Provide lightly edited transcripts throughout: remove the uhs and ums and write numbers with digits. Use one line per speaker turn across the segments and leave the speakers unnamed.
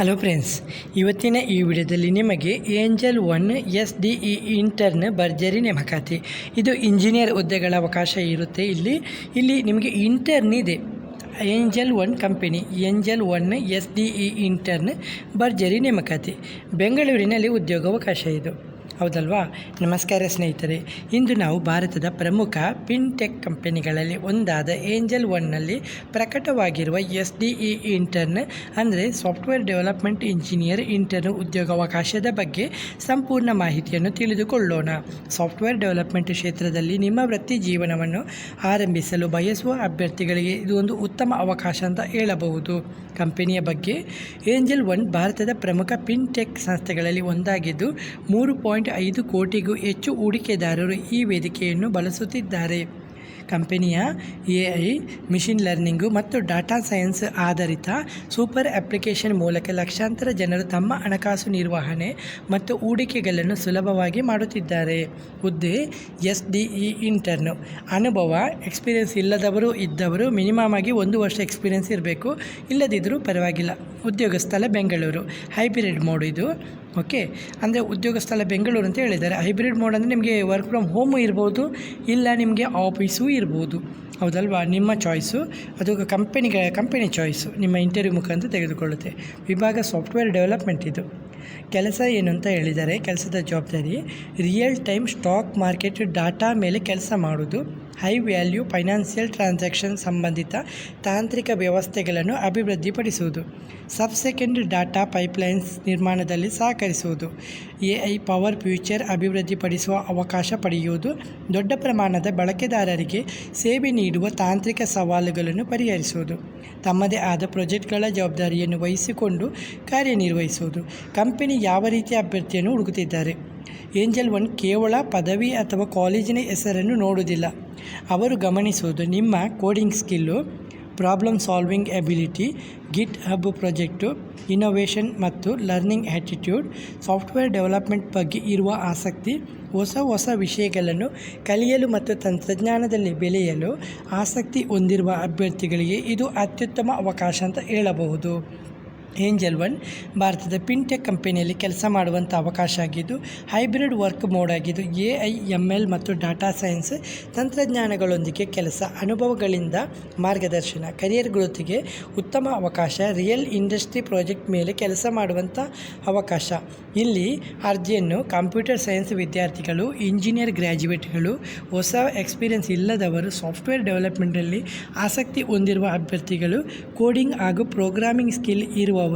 Hello friends, ಇವತ್ತಿನ ಈ ವಿಡಿಯೋದಲ್ಲಿ ನಿಮಗೆ ಏಂಜಲ್ 1 SDE ಇಂಟರ್ನ್ ಭರ್ಜರಿ ನೇಮಕಾತಿ. ಇದು ಇಂಜಿನಿಯರ್ ಹುದ್ದೆಗಳ ಅವಕಾಶ ಇರುತ್ತೆ. ಇಲ್ಲಿ ನಿಮಗೆ ಇಂಟರ್ನ್ ಇದೆ. Angel 1 company angel 1 SDE intern ಭರ್ಜರಿ ನೇಮಕಾತಿ. ಬೆಂಗಳೂರಿನಲ್ಲಿ ಉದ್ಯೋಗಾವಕಾಶ ಇದು, ಹೌದಲ್ವಾ? ನಮಸ್ಕಾರ ಸ್ನೇಹಿತರೆ, ಇಂದು ನಾವು ಭಾರತದ ಪ್ರಮುಖ ಫಿನ್ಟೆಕ್ ಕಂಪನಿಗಳಲ್ಲಿ ಒಂದಾದ ಏಂಜಲ್ 1ನಲ್ಲಿ ಪ್ರಕಟವಾಗಿರುವ SDE ಇಂಟರ್ನ್ ಅಂದರೆ ಸಾಫ್ಟ್ವೇರ್ ಡೆವಲಪ್ಮೆಂಟ್ ಇಂಜಿನಿಯರ್ ಇಂಟರ್ನ್ ಉದ್ಯೋಗಾವಕಾಶದ ಬಗ್ಗೆ ಸಂಪೂರ್ಣ ಮಾಹಿತಿಯನ್ನು ತಿಳಿದುಕೊಳ್ಳೋಣ. ಸಾಫ್ಟ್ವೇರ್ ಡೆವಲಪ್ಮೆಂಟ್ ಕ್ಷೇತ್ರದಲ್ಲಿ ನಿಮ್ಮ ವೃತ್ತಿ ಜೀವನವನ್ನು ಆರಂಭಿಸಲು ಬಯಸುವ ಅಭ್ಯರ್ಥಿಗಳಿಗೆ ಇದು ಒಂದು ಉತ್ತಮ ಅವಕಾಶ ಅಂತ ಹೇಳಬಹುದು. ಕಂಪನಿಯ ಬಗ್ಗೆ ಏಂಜಲ್ 1 ಭಾರತದ ಪ್ರಮುಖ ಫಿನ್ಟೆಕ್ ಸಂಸ್ಥೆಗಳಲ್ಲಿ ಒಂದಾಗಿದ್ದು 3.5 ಕೋಟಿಗೂ ಹೆಚ್ಚು ಹೂಡಿಕೆದಾರರು ಈ ವೇದಿಕೆಯನ್ನು ಬಳಸುತ್ತಿದ್ದಾರೆ. ಕಂಪನಿಯ AI, ಮಿಷಿನ್ ಲರ್ನಿಂಗು ಮತ್ತು ಡಾಟಾ ಸೈನ್ಸ್ ಆಧಾರಿತ ಸೂಪರ್ ಅಪ್ಲಿಕೇಶನ್ ಮೂಲಕ ಲಕ್ಷಾಂತರ ಜನರು ತಮ್ಮ ಹಣಕಾಸು ನಿರ್ವಹಣೆ ಮತ್ತು ಹೂಡಿಕೆಗಳನ್ನು ಸುಲಭವಾಗಿ ಮಾಡುತ್ತಿದ್ದಾರೆ. ಹುದ್ದೆ SDE ಇಂಟರ್ನು. ಅನುಭವ ಎಕ್ಸ್ಪೀರಿಯೆನ್ಸ್ ಇದ್ದವರು ಮಿನಿಮಮ್ ಆಗಿ 1 ವರ್ಷ ಎಕ್ಸ್ಪೀರಿಯೆನ್ಸ್ ಇರಬೇಕು, ಇಲ್ಲದಿದ್ದರೂ ಪರವಾಗಿಲ್ಲ. ಉದ್ಯೋಗ ಸ್ಥಳ ಬೆಂಗಳೂರು. ಹೈಬ್ರಿಡ್ ಮೋಡ್ ಇದು. ಓಕೆ, ಅಂದರೆ ಉದ್ಯೋಗ ಸ್ಥಳ ಬೆಂಗಳೂರು ಅಂತ ಹೇಳಿದ್ದಾರೆ. ಹೈಬ್ರಿಡ್ ಮೋಡ್ ಅಂದರೆ ನಿಮಗೆ ವರ್ಕ್ ಫ್ರಮ್ ಹೋಮು ಇರ್ಬೋದು, ಇಲ್ಲ ನಿಮಗೆ ಆಫೀಸು ಇರ್ಬೋದು, ಹೌದಲ್ವಾ? ನಿಮ್ಮ ಚಾಯ್ಸು, ಅದು ಕಂಪನಿ ಚಾಯ್ಸು ನಿಮ್ಮ ಇಂಟರ್ವ್ಯೂ ಮುಖಾಂತರ ತೆಗೆದುಕೊಳ್ಳುತ್ತೆ. ವಿಭಾಗ ಸಾಫ್ಟ್ವೇರ್ ಡೆವಲಪ್ಮೆಂಟ್ ಇದು. ಕೆಲಸ ಏನು ಅಂತ ಹೇಳಿದ್ದಾರೆ. ಕೆಲಸದ ಜವಾಬ್ದಾರಿ real time stock market data ಮೇಲೆ ಕೆಲಸ ಮಾಡೋದು, ಹೈ ವ್ಯಾಲ್ಯೂ ಫೈನಾನ್ಷಿಯಲ್ ಟ್ರಾನ್ಸಾಕ್ಷನ್ ಸಂಬಂಧಿತ ತಾಂತ್ರಿಕ ವ್ಯವಸ್ಥೆಗಳನ್ನು ಅಭಿವೃದ್ಧಿಪಡಿಸುವುದು, ಸೆಕೆಂಡ್ ಡಾಟಾ ಪೈಪ್ಲೈನ್ಸ್ ನಿರ್ಮಾಣದಲ್ಲಿ ಸಹಕರಿಸುವುದು, AI ಪವರ್ ಫ್ಯೂಚರ್ ಅಭಿವೃದ್ಧಿಪಡಿಸುವ ಅವಕಾಶ ಪಡೆಯುವುದು, ದೊಡ್ಡ ಪ್ರಮಾಣದ ಬಳಕೆದಾರರಿಗೆ ಸೇವೆ ನೀಡುವ ತಾಂತ್ರಿಕ ಸವಾಲುಗಳನ್ನು ಪರಿಹರಿಸುವುದು, ತಮ್ಮದೇ ಆದ ಪ್ರಾಜೆಕ್ಟ್ಗಳ ಜವಾಬ್ದಾರಿಯನ್ನು ವಹಿಸಿಕೊಂಡು ಕಾರ್ಯನಿರ್ವಹಿಸುವುದು. ಕಂಪನಿ ಯಾವ ರೀತಿಯ ಅಭ್ಯರ್ಥಿಯನ್ನು ಹುಡುಕುತ್ತಿದ್ದಾರೆ? ಏಂಜಲ್ 1 ಕೇವಲ ಪದವಿ ಅಥವಾ ಕಾಲೇಜಿನ ಹೆಸರನ್ನು ನೋಡುವುದಿಲ್ಲ. ಅವರು ಗಮನಿಸುವುದು ನಿಮ್ಮ coding skill, problem solving ability, GitHub project, innovation ಮತ್ತು ಲರ್ನಿಂಗ್ ಆ್ಯಟಿಟ್ಯೂಡ್, ಸಾಫ್ಟ್ವೇರ್ ಡೆವಲಪ್ಮೆಂಟ್ ಬಗ್ಗೆ ಇರುವ ಆಸಕ್ತಿ, ಹೊಸ ವಿಷಯಗಳನ್ನು ಕಲಿಯಲು ಮತ್ತು ತಂತ್ರಜ್ಞಾನದಲ್ಲಿ ಬೆಳೆಯಲು ಆಸಕ್ತಿ ಹೊಂದಿರುವ ಅಭ್ಯರ್ಥಿಗಳಿಗೆ ಇದು ಅತ್ಯುತ್ತಮ ಅವಕಾಶ ಅಂತ ಹೇಳಬಹುದು. ಏಂಜಲ್ 1 ಭಾರತದ ಫಿನ್ಟೆಕ್ ಕಂಪನಿಯಲ್ಲಿ ಕೆಲಸ ಮಾಡುವಂಥ ಅವಕಾಶ ಆಗಿದ್ದು ಹೈಬ್ರಿಡ್ ವರ್ಕ್ ಮೋಡ್ ಆಗಿದ್ದು AI, ML ಮತ್ತು ಡಾಟಾ ಸೈನ್ಸ್ ತಂತ್ರಜ್ಞಾನಗಳೊಂದಿಗೆ ಕೆಲಸ, ಅನುಭವಗಳಿಂದ ಮಾರ್ಗದರ್ಶನ, ಕರಿಯರ್ ಗ್ರೋತಿಗೆ ಉತ್ತಮ ಅವಕಾಶ, ರಿಯಲ್ ಇಂಡಸ್ಟ್ರಿ ಪ್ರಾಜೆಕ್ಟ್ ಮೇಲೆ ಕೆಲಸ ಮಾಡುವಂಥ ಅವಕಾಶ. ಇಲ್ಲಿ ಅರ್ಜಿಯನ್ನು ಕಂಪ್ಯೂಟರ್ ಸೈನ್ಸ್ ವಿದ್ಯಾರ್ಥಿಗಳು, ಇಂಜಿನಿಯರ್ ಗ್ರ್ಯಾಜುಯೇಟ್ಗಳು, ಹೊಸ ಎಕ್ಸ್ಪೀರಿಯೆನ್ಸ್ ಇಲ್ಲದವರು, ಸಾಫ್ಟ್ವೇರ್ ಡೆವಲಪ್ಮೆಂಟಲ್ಲಿ ಆಸಕ್ತಿ ಹೊಂದಿರುವ ಅಭ್ಯರ್ಥಿಗಳು, ಕೋಡಿಂಗ್ ಹಾಗೂ ಪ್ರೋಗ್ರಾಮಿಂಗ್ ಸ್ಕಿಲ್ ಇರುವವರು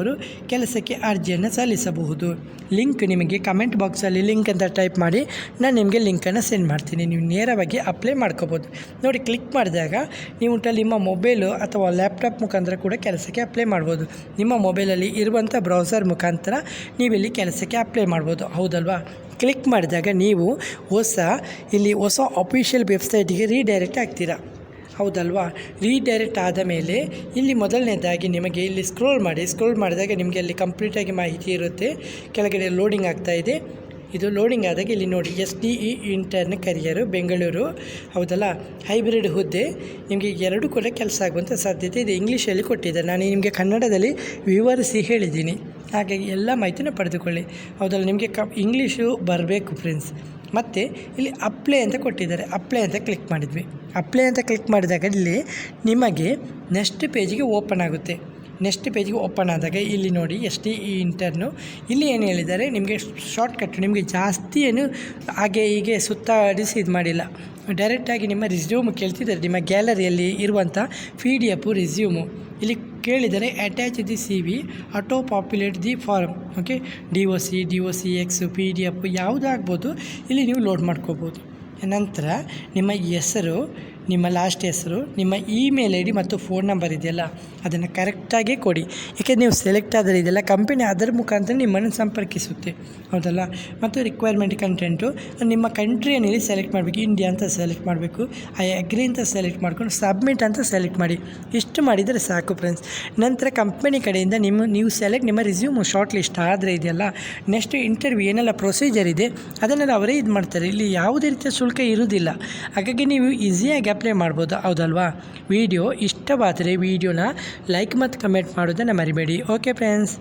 ಕೆಲಸಕ್ಕೆ ಅರ್ಜಿಯನ್ನು ಸಲ್ಲಿಸಬಹುದು. ಲಿಂಕ್ ನಿಮಗೆ ಕಮೆಂಟ್ ಬಾಕ್ಸಲ್ಲಿ ಲಿಂಕ್ ಅಂತ ಟೈಪ್ ಮಾಡಿ ನಾನು ನಿಮಗೆ ಲಿಂಕನ್ನು ಸೆಂಡ್ ಮಾಡ್ತೀನಿ. ನೀವು ನೇರವಾಗಿ ಅಪ್ಲೈ ಮಾಡ್ಕೋಬೋದು. ನೋಡಿ, ಕ್ಲಿಕ್ ಮಾಡಿದಾಗ ನೀವು ನಿಮ್ಮ ಮೊಬೈಲು ಅಥವಾ ಲ್ಯಾಪ್ಟಾಪ್ ಮುಖಾಂತರ ಕೂಡ ಕೆಲಸಕ್ಕೆ ಅಪ್ಲೈ ಮಾಡ್ಬೋದು. ನಿಮ್ಮ ಮೊಬೈಲಲ್ಲಿ ಇರುವಂಥ ಬ್ರೌಸರ್ ಮುಖಾಂತರ ನೀವಿಲ್ಲಿ ಕೆಲಸಕ್ಕೆ ಅಪ್ಲೈ ಮಾಡ್ಬೋದು, ಹೌದಲ್ವಾ? ಕ್ಲಿಕ್ ಮಾಡಿದಾಗ ನೀವು ಹೊಸ ಅಫಿಷಿಯಲ್ ವೆಬ್ಸೈಟಿಗೆ ರೀಡೈರೆಕ್ಟ್ ಆಗ್ತೀರಾ, ಹೌದಲ್ವಾ? ರೀಡೈರೆಕ್ಟ್ ಆದ ಮೇಲೆ ಇಲ್ಲಿ ಮೊದಲನೇದಾಗಿ ನಿಮಗೆ ಇಲ್ಲಿ ಸ್ಕ್ರೋಲ್ ಮಾಡಿದಾಗ ನಿಮಗೆ ಅಲ್ಲಿ ಕಂಪ್ಲೀಟಾಗಿ ಮಾಹಿತಿ ಇರುತ್ತೆ. ಕೆಳಗಡೆ ಲೋಡಿಂಗ್ ಆಗ್ತಾಯಿದೆ. ಇದು ಲೋಡಿಂಗ್ ಆದಾಗ ಇಲ್ಲಿ ನೋಡಿ SDE ಇಂಟರ್ನ್ ಕರಿಯರು ಬೆಂಗಳೂರು, ಹೌದಲ್ಲ? ಹೈಬ್ರಿಡ್ ಹುದ್ದೆ. ನಿಮಗೆ 2 ಕೂಡ ಕೆಲಸ ಆಗುವಂಥ ಸಾಧ್ಯತೆ ಇದೆ. ಇಂಗ್ಲೀಷಲ್ಲಿ ಕೊಟ್ಟಿದ್ದಾರೆ, ನಾನು ನಿಮಗೆ ಕನ್ನಡದಲ್ಲಿ ವಿವರಿಸಿ ಹೇಳಿದ್ದೀನಿ. ಹಾಗಾಗಿ ಎಲ್ಲ ಮಾಹಿತಿನ ಪಡೆದುಕೊಳ್ಳಿ, ಹೌದಲ್ಲ? ನಿಮಗೆ ಇಂಗ್ಲೀಷು ಬರಬೇಕು ಫ್ರೆಂಡ್ಸ್. ಮತ್ತು ಇಲ್ಲಿ ಅಪ್ಲೈ ಅಂತ ಕೊಟ್ಟಿದ್ದಾರೆ. ಅಪ್ಲೈ ಅಂತ ಕ್ಲಿಕ್ ಮಾಡಿದ್ವಿ. ಅಪ್ಲೈ ಅಂತ ಕ್ಲಿಕ್ ಮಾಡಿದಾಗ ಇಲ್ಲಿ ನಿಮಗೆ ನೆಕ್ಸ್ಟ್ ಪೇಜಿಗೆ ಓಪನ್ ಆಗುತ್ತೆ. ನೆಕ್ಸ್ಟ್ ಪೇಜಿಗೆ ಓಪನ್ ಆದಾಗ ಇಲ್ಲಿ ನೋಡಿ SDE ಇಂಟರ್ನು. ಇಲ್ಲಿ ಏನು ಹೇಳಿದ್ದಾರೆ, ನಿಮಗೆ ಶಾರ್ಟ್ಕಟ್, ನಿಮಗೆ ಜಾಸ್ತಿ ಏನು ಹಾಗೆ ಹೀಗೆ ಸುತ್ತಾಡಿಸಿ ಇದು ಮಾಡಿಲ್ಲ. ಡೈರೆಕ್ಟಾಗಿ ನಿಮ್ಮ ರಿಸ್ಯೂಮ್ ಕೇಳ್ತಿದ್ದಾರೆ. ನಿಮ್ಮ ಗ್ಯಾಲರಿಯಲ್ಲಿ ಇರುವಂಥ PDF ರಿಸ್ಯೂಮು ಇಲ್ಲಿ ಕೇಳಿದರೆ attach the CV, auto populate the form. Okay, DOCX PDF ಯಾವುದಾಗ್ಬೋದು, ಇಲ್ಲಿ ನೀವು ಲೋಡ್ ಮಾಡ್ಕೋಬೋದು. ನಂತರ ನಿಮ್ಮ ಹೆಸರು, ನಿಮ್ಮ ಲಾಸ್ಟ್ ಹೆಸರು, ನಿಮ್ಮ ಇಮೇಲ್ ID ಮತ್ತು ಫೋನ್ ನಂಬರ್ ಇದೆಯಲ್ಲ ಅದನ್ನು ಕರೆಕ್ಟಾಗಿ ಕೊಡಿ. ಏಕೆಂದರೆ ನೀವು ಸೆಲೆಕ್ಟ್ ಆದರೆ ಇದೆಲ್ಲ ಕಂಪನಿ ಅದರ ಮುಖಾಂತರ ನಿಮ್ಮನ್ನು ಸಂಪರ್ಕಿಸುತ್ತೆ, ಹೌದಲ್ಲ? ಮತ್ತು ರಿಕ್ವೈರ್ಮೆಂಟ್ ಕಂಟೆಂಟು ನಿಮ್ಮ ಕಂಟ್ರಿಯನ್ನು ಇಲ್ಲಿ ಸೆಲೆಕ್ಟ್ ಮಾಡಬೇಕು. ಇಂಡಿಯಾ ಅಂತ ಸೆಲೆಕ್ಟ್ ಮಾಡಬೇಕು. ಐ ಅಗ್ರಿ ಅಂತ ಸೆಲೆಕ್ಟ್ ಮಾಡ್ಕೊಂಡು ಸಬ್ಮಿಟ್ ಅಂತ ಸೆಲೆಕ್ಟ್ ಮಾಡಿ. ಇಷ್ಟು ಮಾಡಿದರೆ ಸಾಕು ಫ್ರೆಂಡ್ಸ್. ನಂತರ ಕಂಪನಿ ಕಡೆಯಿಂದ ನೀವು ನಿಮ್ಮ ರಿಸ್ಯೂಮ್ ಶಾರ್ಟ್ ಲಿಸ್ಟ್ ಆದರೆ ಇದೆಯಲ್ಲ, ನೆಕ್ಸ್ಟ್ ಇಂಟರ್ವ್ಯೂ ಏನೆಲ್ಲ ಪ್ರೊಸೀಜರ್ ಇದೆ ಅದನ್ನೆಲ್ಲ ಅವರೇ ಇದು ಮಾಡ್ತಾರೆ. ಇಲ್ಲಿ ಯಾವುದೇ ರೀತಿಯ ಶುಲ್ಕ ಇರುವುದಿಲ್ಲ. ಹಾಗಾಗಿ ನೀವು ಈಸಿಯಾಗಿ ಅಪ್ಲೈ ಮಾಡ್ಬೋದು, ಹೌದಲ್ವಾ? ವಿಡಿಯೋ ಇಷ್ಟವಾದರೆ ವಿಡಿಯೋನ ಲೈಕ್ ಮತ್ತು ಕಮೆಂಟ್ ಮಾಡೋದನ್ನು ಮರಿಬೇಡಿ. Okay friends.